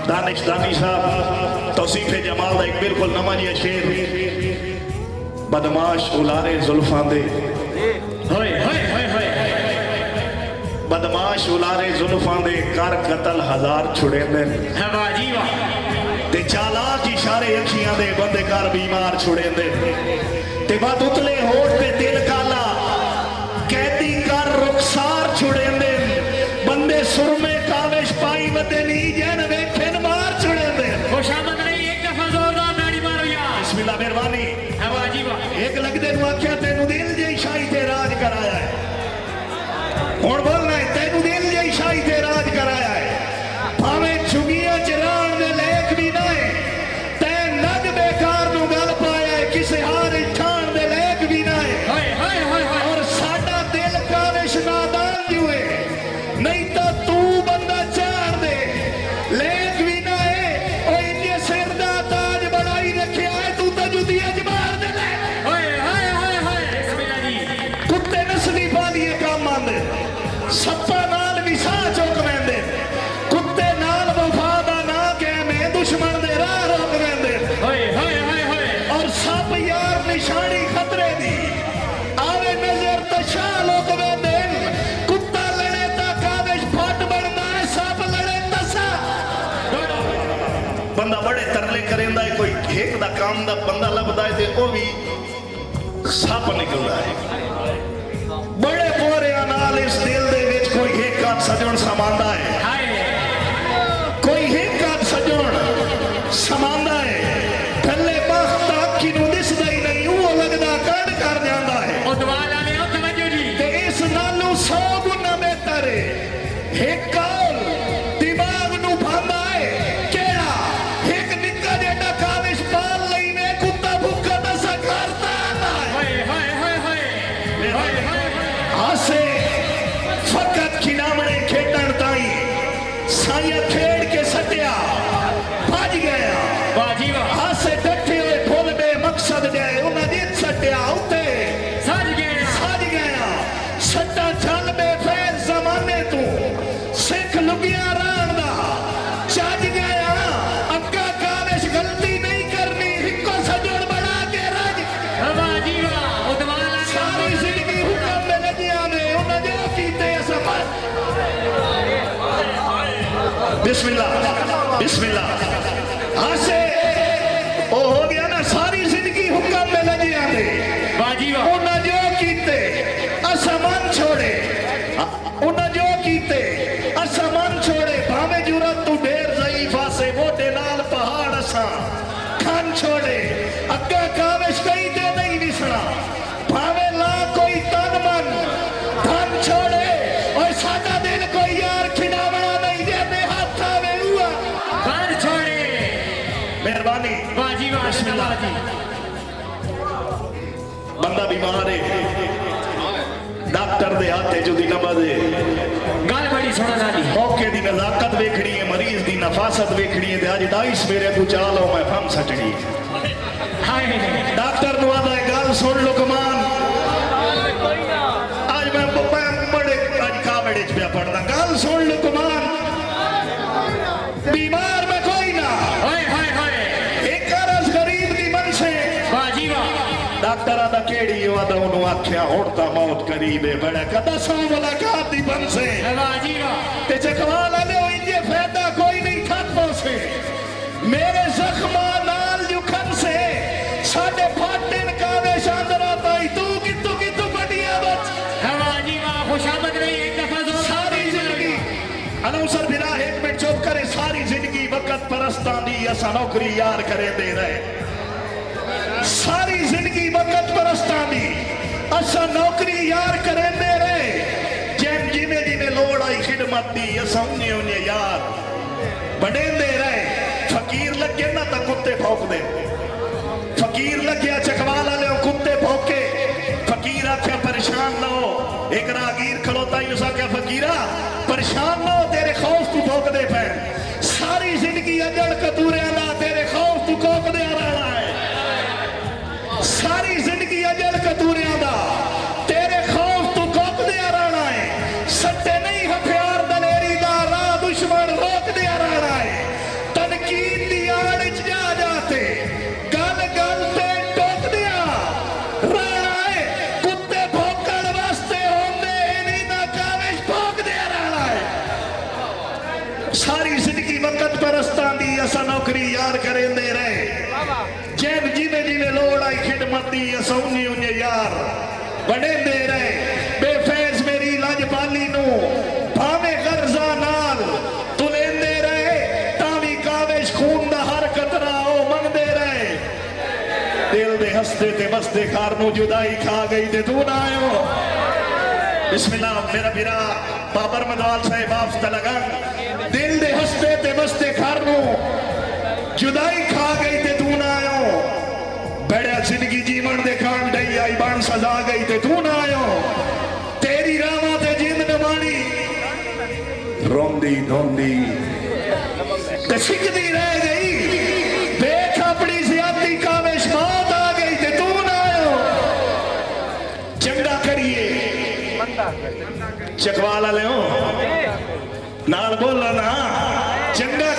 दानिशदानी साहब तौसीफे जमाल का एक बिल्कुल नवा जिहा शेर बदमाश उलारे जुल्फां दे होए होए होए होए बदमाश उलारे जुल्फां दे कर कतल हजार छुड़ेंदे वाह जी वाह ते चालाक इशारे अखियां दे बंदे कर बीमार छुड़ेंदे ते बाद उतले होठ ते दिल काला कैदी कर रुखसार छुड़ेंदे बंदे सुरमे काविश पाई वदे नी जन वेखन मार छुड़ेंदे खुशामद नहीं एक दफा जोरदार नाड़ी मारो यार बिस्मिल्लाह मेहरबानी वाह जी वाह एक लगदे नु आख्या तेनु दिल जई शाही ते राज कराया है हुण बोलना है तेनु दिल जई शाही ते राज कराया है भावे चुगियां चराण दे लेख भी ना है तै नग बेकार नु गल पाया है किसे हार ठाण दे लेख भी ना है हाय हाय हाय और साडा दिल काविश नादान जुए नहीं तो तू बंदा चार दे लेख भी ना है और इन्ने सिर दा ताज बनाई रखिया है तू तो जुतिया च मार दे ले हाय हाय हाय हाय बिस्मिल्लाह जी कुत्ते नस्ली पालिए काम आंदे सप्पा नाल भी साह चुक वैंदे कुत्ते नाल वफा दा ना कहमे दुश्मन दे राह रोक वैंदे हाय हाय हाय हाय और सप यार निशानी खतरे दी आवे नजर तो शाह लोक वैंदे कुत्ता लड़े ता काविश फट बनदा है सप लड़े ता सा बंदा बड़े तरले करेंदा है कोई एक दा काम दा बंदा लभदा है ते ओ भी सप निकलदा है बड़े पोरिया नाल इस दिल दे विच कोई एक आध सजण समांदा है कोई एक आध सजण समांदा है थल्ले बख्त अखी नूं दिसदा ही नहीं वो लगदा कड़ कर जांदा है ओ दुआ ला ले ओ तवज्जो जी ते इस नालों 100 गुना बेहतर है एक कौल दिमाग नूं भांदा है केड़ा एक निक्का जेड़ा काविश पाल लई ने कुत्ता भुक्का दसा करता है हाय हाय हाय हाय हाय हाय आसे फकत खिलावणे खेडण ताई साया खेड़ के सटिया भज गया बाजी वाह आसे डटे हुए फुल बे मकसद दे उन्हां दी सटिया उते सज गया सट्टा चल बे फैल जमाने तू सिख लुगिया रान दा चज गया अक्का काविश गलती नहीं करनी हिको सजण बना के रज बाजी वाह उदवाला सारी जिंदगी हुक्म में लगिया ने उन्हां जो कीते समझ बिस्मिल्लाह बिस्मिल्लाह आसे ओ हो गया ना सारी जिंदगी हुक्म में लगी आंदे बाजी वाह उन्हां जो कीते असमान छोड़े उन्हां जो कीते असमान छोड़े भावे जुरत तू ढेर ज़ईफ़ा से मोटे नाल पहाड़ असा खान छोड़े अग्गा काविश कहीं दे नहीं विसरा भावे ला कोई तन मन धन छोड़े और सादा दिल कोई यार खिलावना नहीं दे हाथ आवे हुआ घर छोड़े मेहरबानी बाजी वाह बिस्मिल्लाह जी बंदा बीमार है डॉक्टर दे हाथे जो दी नबज है गल बड़ी सुना नानी मौके दी नजाकत वेखनी है मरीज दी नफासत वेखनी है ते अज डाइस मेरे तू चा लो मैं फम सटनी हाय डॉक्टर नु आदा गल सुन लुकमान आज मैं बड़े आज कावड़े च पिया पढ़दा गल सुन लुकमान बीमार में कोई ना हाय हाय हाय एक अरज गरीब दी मन से बाजी वाह डॉक्टर आदा केड़ी आदा उन्होंने आख्या हुण तां मौत करीब है बड़ा कदा सौ मुलाकात दी बन से बाजी वाह ते चकवाल आले इंजे फायदा कोई नहीं थक पहुंचे मेरे जख्मा नाल जुखन से साडे फाटन काविश अंदरा ताई तू कितु बढ़िया बच बाजी वाह खुशामद नहीं एक दफा जोर सारी जिंदगी अनौसर बिना एक मिनट चुप करे सारी जिंदगी वक्त परस्तां दी असा नौकरी यार करे दे रहे सारी जिंदगी वक्त परस्तां दी असा नौकरी यार करे दे रहे जैन जिने जिने लोड़ आई खिदमत दी असा उन्हें उन्हें यार बड़े दे रहे फकीर लगे ना तो कुत्ते भौंक दे फकीर लगे चकवाल वाले कुत्ते भौंके फकीर आख्या परेशान ना हो एक रागीर खलोता ही उसा क्या फकीरा परेशान ना हो तेरे खौफ तू भौंक दे पे सारी जिंदगी अजड़ कतूरे ना तेरे खौफ तू कोक दे रहा है सारी जिंदगी अजड़ कतूरे दा तेरे खौफ तू कोक दे रहा है सट्टे नहीं हथियार दलेरी दा राह दुश्मन रोक दे रहा है जिंदगी वक्त परस्तां दी असा नौकरी यार करेंदे रहे जैन जिवें जिवें लोड़ आई खिदमत दी असा उन्नी उन्नी यार बनेंदे रहे बेफैज मेरी लजपाली नू भावे गर्जा नाल तू लेंदे रहे तावी कावेश खून दा हर कतरा ओ मंगदे रहे दिल दे हसते ते बसते कार नू जुदाई खा गई ते तू ना आयो बिस्मिल्लाह मेरा बिरा बाबर मदवाल साहिब आप लगा दिल दे हसते ते बसते घर नू जुदाई खा गई ते तू ना आयो बड़ा जिंदगी जीवन दे खान डई आई बन सजा गई ते तू ना आयो तेरी रावा ते जिंद नवानी रोंदी धोंदी ते सिकदी रह गई देख अपनी ज्यादती कावेश मौत आ गई ते तू ना आयो चंगा करिए चकवाला ले नाल बोला ना चंगा